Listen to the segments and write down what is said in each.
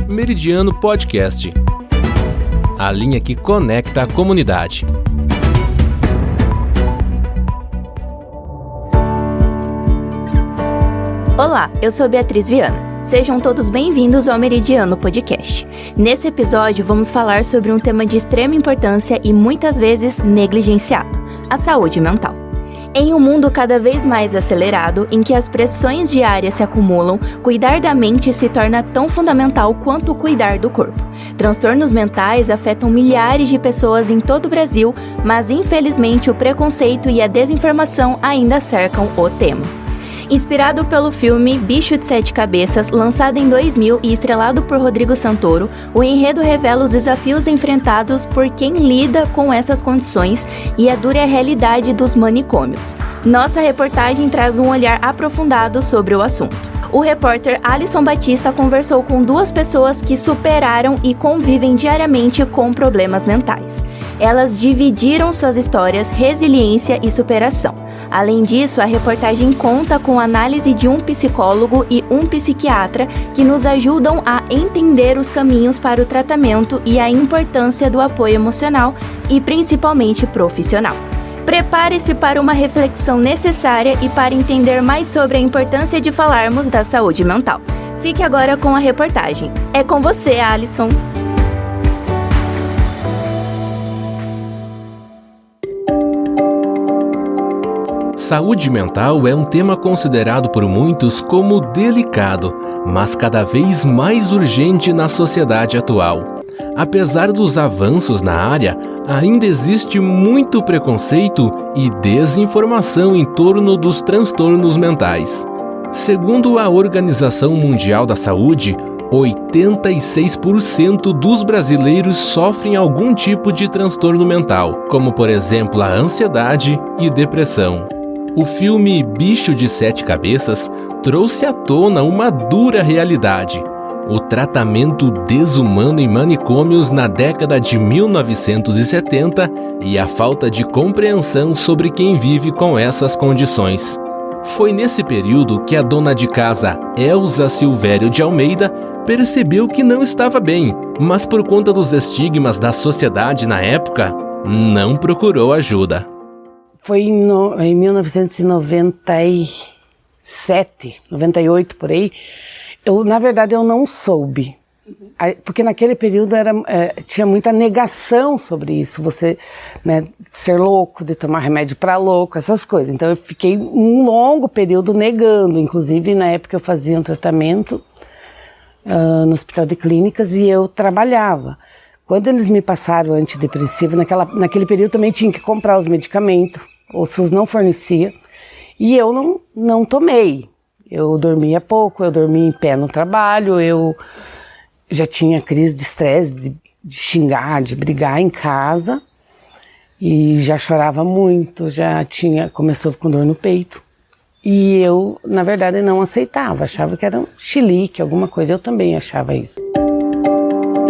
Meridiano Podcast, a linha que conecta a comunidade. Olá, eu sou Beatriz Viana. Sejam todos bem-vindos ao Meridiano Podcast. Nesse episódio, vamos falar sobre um tema de extrema importância e muitas vezes negligenciado: a saúde mental. Em um mundo cada vez mais acelerado, em que as pressões diárias se acumulam, cuidar da mente se torna tão fundamental quanto cuidar do corpo. Transtornos mentais afetam milhares de pessoas em todo o Brasil, mas infelizmente o preconceito e a desinformação ainda cercam o tema. Inspirado pelo filme Bicho de Sete Cabeças, lançado em 2000 e estrelado por Rodrigo Santoro, o enredo revela os desafios enfrentados por quem lida com essas condições e a dura realidade dos manicômios. Nossa reportagem traz um olhar aprofundado sobre o assunto. O repórter Alisson Batista conversou com duas pessoas que superaram e convivem diariamente com problemas mentais. Elas dividiram suas histórias, resiliência e superação. Além disso, a reportagem conta com a análise de um psicólogo e um psiquiatra que nos ajudam a entender os caminhos para o tratamento e a importância do apoio emocional e principalmente profissional. Prepare-se para uma reflexão necessária e para entender mais sobre a importância de falarmos da saúde mental. Fique agora com a reportagem. É com você, Alisson. Saúde mental é um tema considerado por muitos como delicado, mas cada vez mais urgente na sociedade atual. Apesar dos avanços na área, ainda existe muito preconceito e desinformação em torno dos transtornos mentais. Segundo a Organização Mundial da Saúde, 86% dos brasileiros sofrem algum tipo de transtorno mental, como por exemplo a ansiedade e depressão. O filme Bicho de Sete Cabeças trouxe à tona uma dura realidade: o tratamento desumano em manicômios na década de 1970 e a falta de compreensão sobre quem vive com essas condições. Foi nesse período que a dona de casa Elza Silvério de Almeida percebeu que não estava bem, mas por conta dos estigmas da sociedade na época, não procurou ajuda. Foi em 1997, 98 por aí. Na verdade, eu não soube, porque naquele período tinha muita negação sobre isso, você, né, ser louco, de tomar remédio para louco, essas coisas. Então eu fiquei um longo período negando, inclusive na época eu fazia um tratamento no Hospital de Clínicas e eu trabalhava. Quando eles me passaram antidepressivo, naquele período também tinha que comprar os medicamentos, o SUS não fornecia, e eu não tomei. Eu dormia pouco, eu dormia em pé no trabalho, eu já tinha crise de estresse, de xingar, de brigar em casa, e já chorava muito, começou com dor no peito. E eu, na verdade, não aceitava, achava que era um chilique, alguma coisa, eu também achava isso.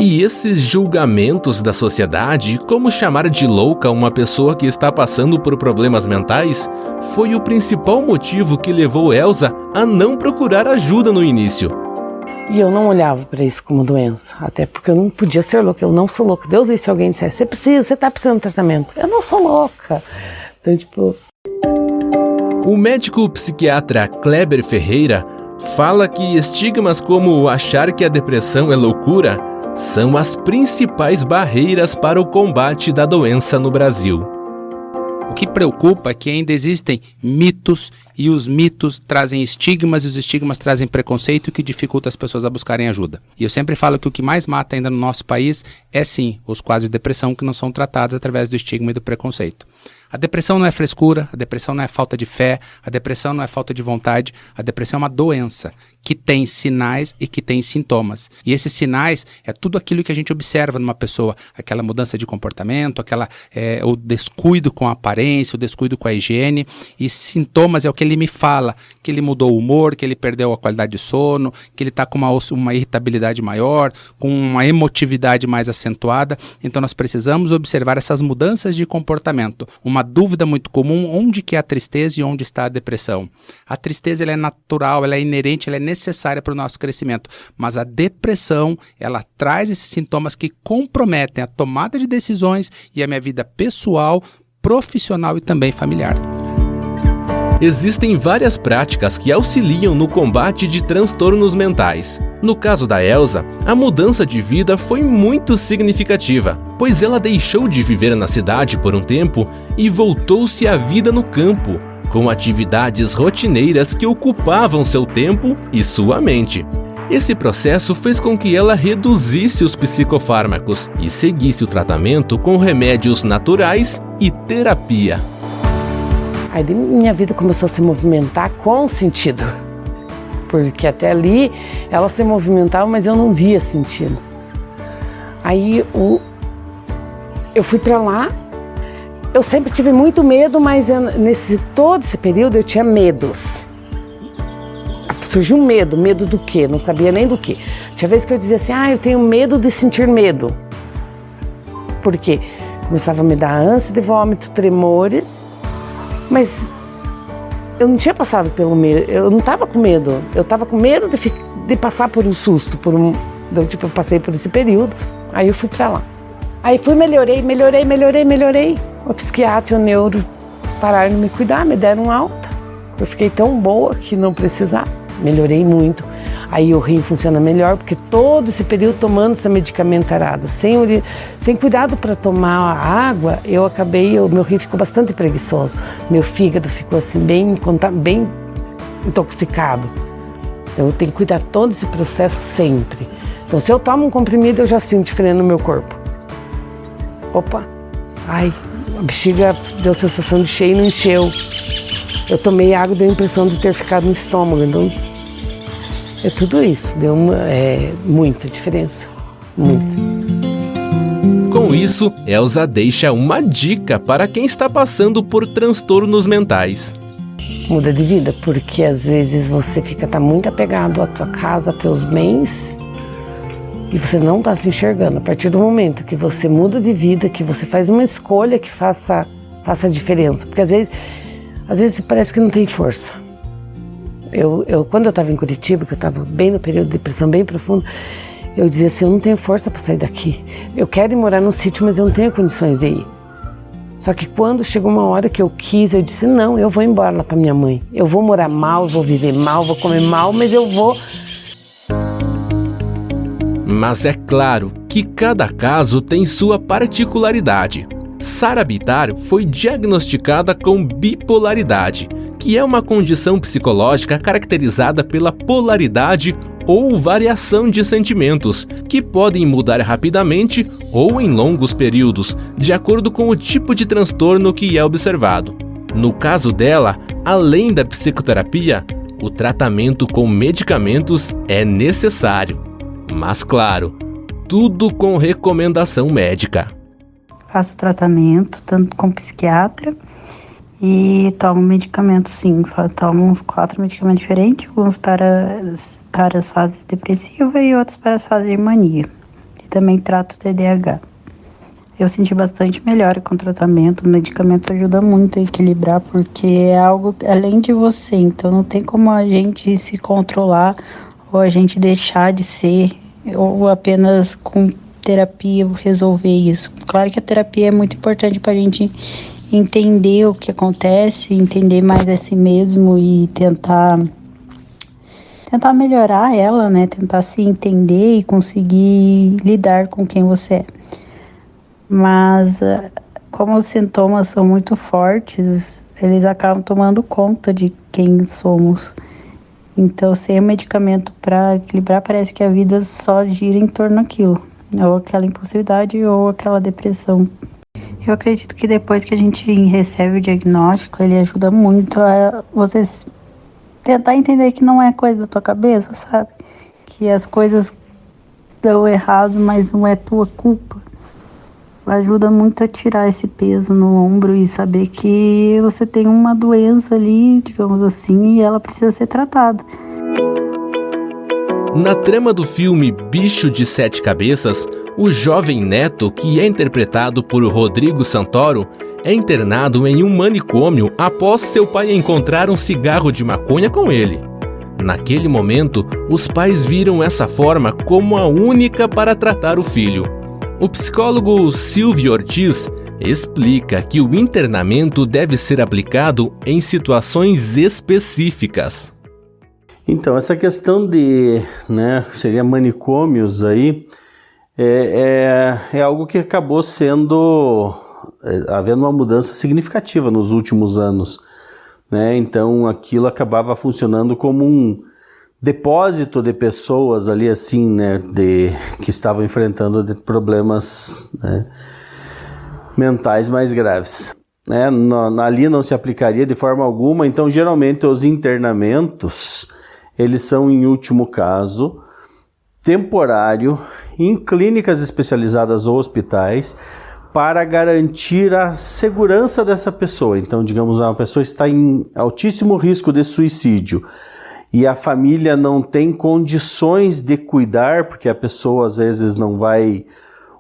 E esses julgamentos da sociedade, como chamar de louca uma pessoa que está passando por problemas mentais, foi o principal motivo que levou Elza a não procurar ajuda no início. E eu não olhava para isso como doença, até porque eu não podia ser louca, eu não sou louca. Deus disse, se alguém dissesse, você está precisando de tratamento. Eu não sou louca. Então, O médico psiquiatra Kleber Ferreira fala que estigmas como achar que a depressão é loucura são as principais barreiras para o combate da doença no Brasil. O que preocupa é que ainda existem mitos e os mitos trazem estigmas e os estigmas trazem preconceito que dificulta as pessoas a buscarem ajuda. E eu sempre falo que o que mais mata ainda no nosso país é sim os quadros de depressão que não são tratados através do estigma e do preconceito. A depressão não é frescura, a depressão não é falta de fé, a depressão não é falta de vontade, a depressão é uma doença que tem sinais e que tem sintomas. E esses sinais é tudo aquilo que a gente observa numa pessoa, aquela mudança de comportamento, o descuido com a aparência, o descuido com a higiene, e sintomas é o que ele me fala, que ele mudou o humor, que ele perdeu a qualidade de sono, que ele está com uma irritabilidade maior, com uma emotividade mais acentuada. Então nós precisamos observar essas mudanças de comportamento. Uma uma dúvida muito comum, onde que é a tristeza e onde está a depressão? A tristeza ela é natural, ela é inerente, ela é necessária para o nosso crescimento, mas a depressão, ela traz esses sintomas que comprometem a tomada de decisões e a minha vida pessoal, profissional e também familiar. Existem várias práticas que auxiliam no combate de transtornos mentais. No caso da Elza, a mudança de vida foi muito significativa, pois ela deixou de viver na cidade por um tempo e voltou-se à vida no campo, com atividades rotineiras que ocupavam seu tempo e sua mente. Esse processo fez com que ela reduzisse os psicofármacos e seguisse o tratamento com remédios naturais e terapia. Aí minha vida começou a se movimentar com sentido, porque até ali ela se movimentava, mas eu não via sentido. Aí eu fui para lá, eu sempre tive muito medo, mas todo esse período eu tinha medos. Surgiu medo do quê? Não sabia nem do quê. Tinha vezes que eu dizia assim, eu tenho medo de sentir medo. Por quê? Começava a me dar ânsia de vômito, tremores. Mas eu não tinha passado pelo medo, eu não estava com medo, eu estava com medo de passar por um susto, eu passei por esse período, aí eu fui para lá. Aí melhorei. O psiquiatra e o neuro pararam de me cuidar, me deram alta. Eu fiquei tão boa que não precisava, melhorei muito. Aí o rim funciona melhor, porque todo esse período tomando essa medicamentarada, sem cuidado para tomar a água, meu rim ficou bastante preguiçoso. Meu fígado ficou assim bem intoxicado. Eu tenho que cuidar todo esse processo sempre. Então se eu tomo um comprimido, eu já sinto diferente no meu corpo. Opa, a bexiga deu sensação de cheio e não encheu. Eu tomei água, deu a impressão de ter ficado no estômago, então... É tudo isso, deu muita diferença, muita. Com isso, Elza deixa uma dica para quem está passando por transtornos mentais. Muda de vida, porque às vezes você tá muito apegado à tua casa, a teus bens, e você não está se enxergando. A partir do momento que você muda de vida, que você faz uma escolha que faça a diferença, porque às vezes parece que não tem força. Quando eu estava em Curitiba, que eu estava bem no período de depressão bem profunda, eu dizia assim, eu não tenho força para sair daqui. Eu quero ir morar num sítio, mas eu não tenho condições de ir. Só que quando chegou uma hora que eu disse, não, eu vou embora lá para minha mãe. Eu vou morar mal, eu vou viver mal, vou comer mal, mas eu vou... Mas é claro que cada caso tem sua particularidade. Sara Bittar foi diagnosticada com bipolaridade, que é uma condição psicológica caracterizada pela polaridade ou variação de sentimentos, que podem mudar rapidamente ou em longos períodos, de acordo com o tipo de transtorno que é observado. No caso dela, além da psicoterapia, o tratamento com medicamentos é necessário. Mas claro, tudo com recomendação médica. Faço tratamento tanto com psiquiatra e tomo medicamento, sim. Tomo uns 4 medicamentos diferentes, alguns para as fases depressivas e outros para as fases de mania. E também trato TDAH. Eu senti bastante melhora com o tratamento. O medicamento ajuda muito a equilibrar, porque é algo além de você. Então não tem como a gente se controlar ou a gente deixar de ser, ou apenas com terapia resolver isso. Claro que a terapia é muito importante para a gente entender o que acontece, entender mais a si mesmo e tentar melhorar ela, né? Tentar se entender e conseguir lidar com quem você é. Mas como os sintomas são muito fortes, eles acabam tomando conta de quem somos. Então, sem o medicamento para equilibrar, parece que a vida só gira em torno daquilo, ou aquela impulsividade ou aquela depressão. Eu acredito que depois que a gente recebe o diagnóstico, ele ajuda muito a você tentar entender que não é coisa da tua cabeça, sabe? Que as coisas dão errado, mas não é tua culpa. Ajuda muito a tirar esse peso no ombro e saber que você tem uma doença ali, digamos assim, e ela precisa ser tratada. Na trama do filme Bicho de Sete Cabeças, o jovem Neto, que é interpretado por Rodrigo Santoro, é internado em um manicômio após seu pai encontrar um cigarro de maconha com ele. Naquele momento, os pais viram essa forma como a única para tratar o filho. O psicólogo Silvio Ortiz explica que o internamento deve ser aplicado em situações específicas. Então, essa questão de, seria manicômios aí, é algo que acabou havendo uma mudança significativa nos últimos anos. Então aquilo acabava funcionando como um depósito de pessoas ali assim, que estavam enfrentando problemas mentais mais graves. Ali não se aplicaria de forma alguma, então geralmente os internamentos, eles são em último caso, temporário, em clínicas especializadas ou hospitais, para garantir a segurança dessa pessoa. Então, digamos, uma pessoa está em altíssimo risco de suicídio e a família não tem condições de cuidar, porque a pessoa às vezes não vai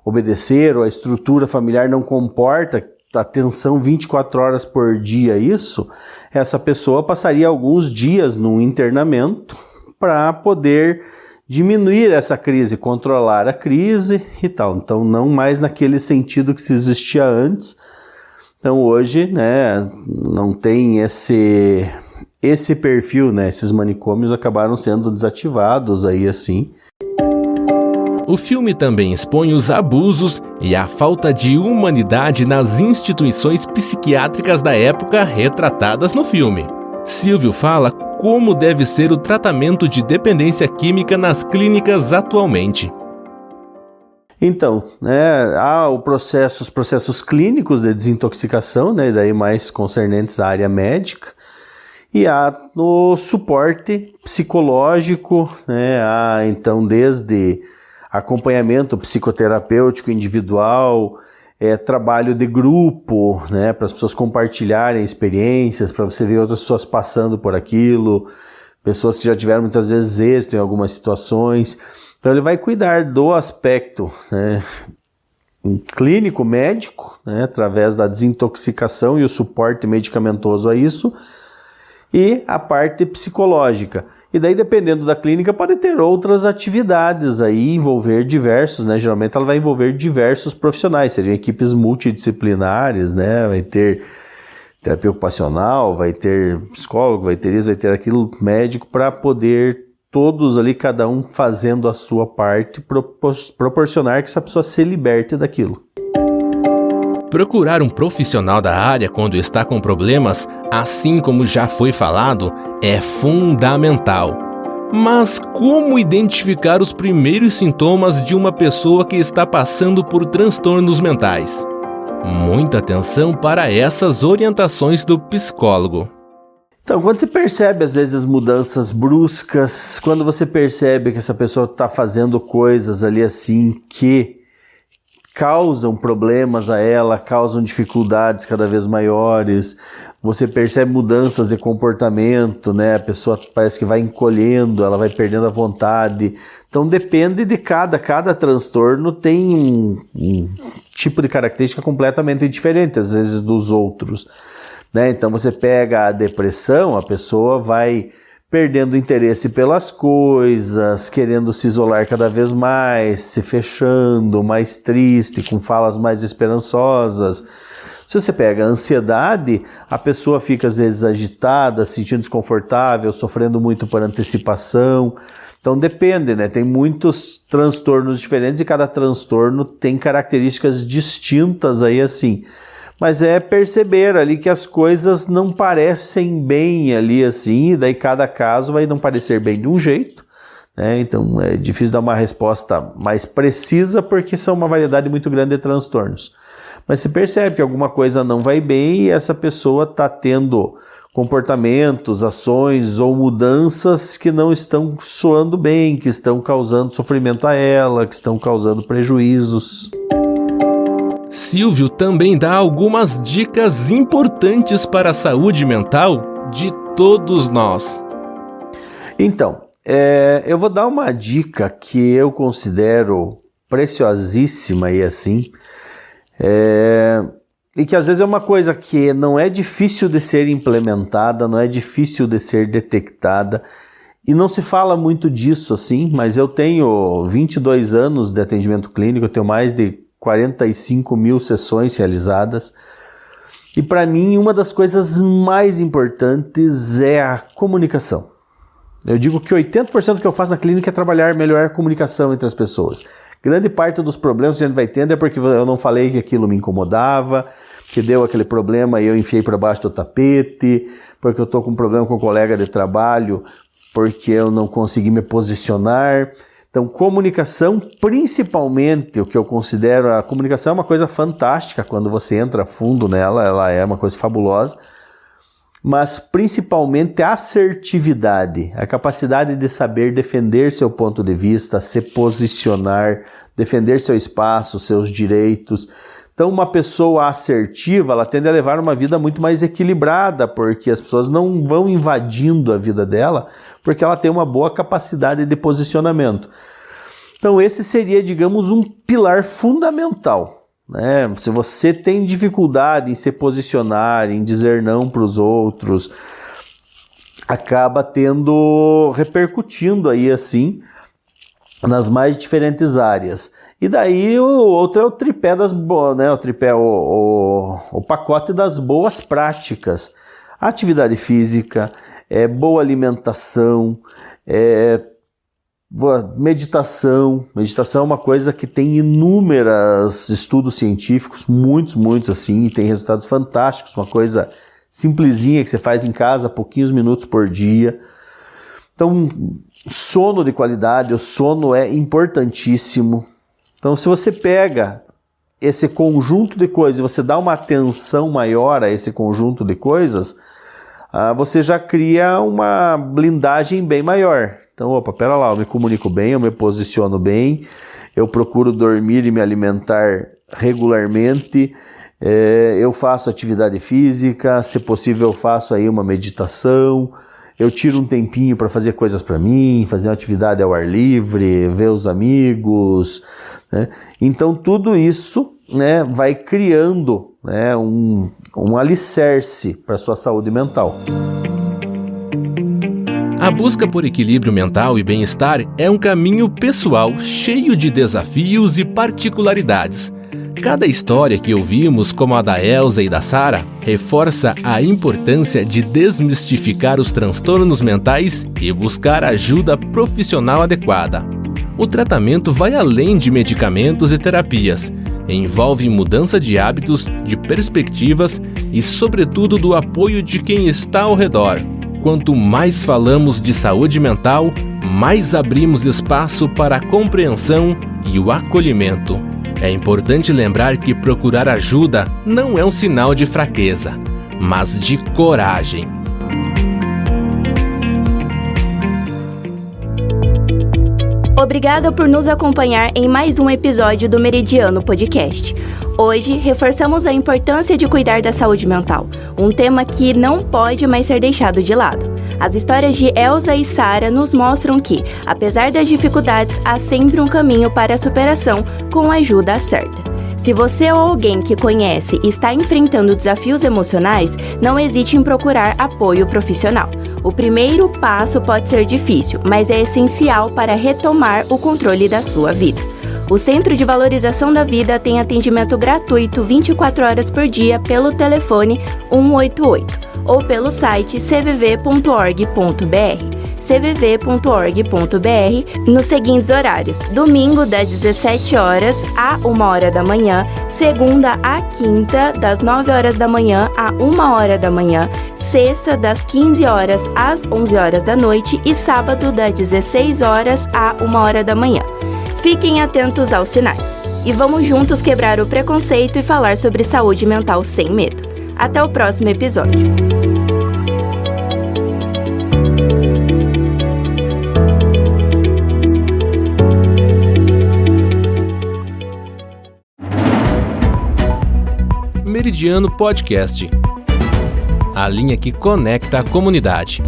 obedecer ou a estrutura familiar não comporta atenção 24 horas por dia essa pessoa passaria alguns dias num internamento para poder diminuir essa crise, controlar a crise e tal. Então, não mais naquele sentido que se existia antes. Então, hoje, não tem esse perfil, esses manicômios acabaram sendo desativados aí assim. O filme também expõe os abusos e a falta de humanidade nas instituições psiquiátricas da época retratadas no filme. Silvio fala como deve ser o tratamento de dependência química nas clínicas atualmente. Então, há os processos clínicos de desintoxicação, daí mais concernentes à área médica, e há o suporte psicológico, há então desde acompanhamento psicoterapêutico individual, trabalho de grupo, para as pessoas compartilharem experiências, para você ver outras pessoas passando por aquilo, pessoas que já tiveram muitas vezes êxito em algumas situações. Então ele vai cuidar do aspecto clínico, médico, através da desintoxicação e o suporte medicamentoso a isso, e a parte psicológica. E daí, dependendo da clínica, pode ter outras atividades aí, envolver diversos, geralmente ela vai envolver diversos profissionais, seriam equipes multidisciplinares, vai ter terapia ocupacional, vai ter psicólogo, vai ter isso, vai ter aquilo, médico, para poder todos ali, cada um fazendo a sua parte, proporcionar que essa pessoa se liberte daquilo. Procurar um profissional da área quando está com problemas, assim como já foi falado, é fundamental. Mas como identificar os primeiros sintomas de uma pessoa que está passando por transtornos mentais? Muita atenção para essas orientações do psicólogo. Então, quando você percebe às vezes mudanças bruscas, quando você percebe que essa pessoa está fazendo coisas ali assim que causam problemas a ela, causam dificuldades cada vez maiores, você percebe mudanças de comportamento, a pessoa parece que vai encolhendo, ela vai perdendo a vontade. Então depende de cada transtorno tem um tipo de característica completamente diferente, às vezes, dos outros. Então você pega a depressão, a pessoa vai perdendo interesse pelas coisas, querendo se isolar cada vez mais, se fechando, mais triste, com falas mais esperançosas. Se você pega a ansiedade, a pessoa fica às vezes agitada, se sentindo desconfortável, sofrendo muito por antecipação. Então depende, tem muitos transtornos diferentes e cada transtorno tem características distintas aí assim. Mas é perceber ali que as coisas não parecem bem ali assim, e daí cada caso vai não parecer bem de um jeito, Então é difícil dar uma resposta mais precisa porque são uma variedade muito grande de transtornos. Mas você percebe que alguma coisa não vai bem e essa pessoa está tendo comportamentos, ações ou mudanças que não estão soando bem, que estão causando sofrimento a ela, que estão causando prejuízos. Silvio também dá algumas dicas importantes para a saúde mental de todos nós. Então, eu vou dar uma dica que eu considero preciosíssima e assim. e que às vezes é uma coisa que não é difícil de ser implementada, não é difícil de ser detectada, e não se fala muito disso assim, mas eu tenho 22 anos de atendimento clínico, eu tenho mais de 45 mil sessões realizadas, e para mim uma das coisas mais importantes é a comunicação. Eu digo que 80% do que eu faço na clínica é trabalhar melhor a comunicação entre as pessoas. Grande parte dos problemas que a gente vai tendo é porque eu não falei que aquilo me incomodava, que deu aquele problema e eu enfiei para baixo do tapete, porque eu estou com um problema com um colega de trabalho, porque eu não consegui me posicionar. Então, comunicação, principalmente, o que eu considero, a comunicação é uma coisa fantástica quando você entra a fundo nela, ela é uma coisa fabulosa, mas principalmente a assertividade, a capacidade de saber defender seu ponto de vista, se posicionar, defender seu espaço, seus direitos. Então, uma pessoa assertiva, ela tende a levar uma vida muito mais equilibrada, porque as pessoas não vão invadindo a vida dela, porque ela tem uma boa capacidade de posicionamento. Então, esse seria, digamos, um pilar fundamental. Se você tem dificuldade em se posicionar, em dizer não para os outros, acaba repercutindo aí assim nas mais diferentes áreas. E daí o outro é o tripé das boas, né? O tripé, o pacote das boas práticas. Atividade física, boa alimentação, meditação é uma coisa que tem inúmeros estudos científicos, muitos assim, e tem resultados fantásticos, uma coisa simplesinha que você faz em casa, pouquinhos minutos por dia. Então, sono de qualidade, o sono é importantíssimo. Então, se você pega esse conjunto de coisas e você dá uma atenção maior a esse conjunto de coisas, você já cria uma blindagem bem maior. Então, pera lá, eu me comunico bem, eu me posiciono bem, eu procuro dormir e me alimentar regularmente, eu faço atividade física, se possível eu faço aí uma meditação, eu tiro um tempinho para fazer coisas para mim, fazer uma atividade ao ar livre, ver os amigos, né? Então, tudo isso, né, vai criando, né, um alicerce para a sua saúde mental. A busca por equilíbrio mental e bem-estar é um caminho pessoal cheio de desafios e particularidades. Cada história que ouvimos, como a da Elza e da Sara, reforça a importância de desmistificar os transtornos mentais e buscar ajuda profissional adequada. O tratamento vai além de medicamentos e terapias. Envolve mudança de hábitos, de perspectivas e, sobretudo, do apoio de quem está ao redor. Quanto mais falamos de saúde mental, mais abrimos espaço para a compreensão e o acolhimento. É importante lembrar que procurar ajuda não é um sinal de fraqueza, mas de coragem. Obrigada por nos acompanhar em mais um episódio do Meridiano Podcast. Hoje, reforçamos a importância de cuidar da saúde mental, um tema que não pode mais ser deixado de lado. As histórias de Elza e Sara nos mostram que, apesar das dificuldades, há sempre um caminho para a superação com a ajuda certa. Se você ou alguém que conhece está enfrentando desafios emocionais, não hesite em procurar apoio profissional. O primeiro passo pode ser difícil, mas é essencial para retomar o controle da sua vida. O Centro de Valorização da Vida tem atendimento gratuito 24 horas por dia pelo telefone 188 ou pelo site cvv.org.br. cvv.org.br nos seguintes horários: domingo das 17 horas a 1 hora da manhã, segunda a quinta das 9 horas da manhã a 1 hora da manhã, sexta das 15 horas às 11 horas da noite e sábado das 16 horas a 1 hora da manhã. Fiquem atentos aos sinais e vamos juntos quebrar o preconceito e falar sobre saúde mental sem medo. Até o próximo episódio. Meridiano Podcast, a linha que conecta a comunidade.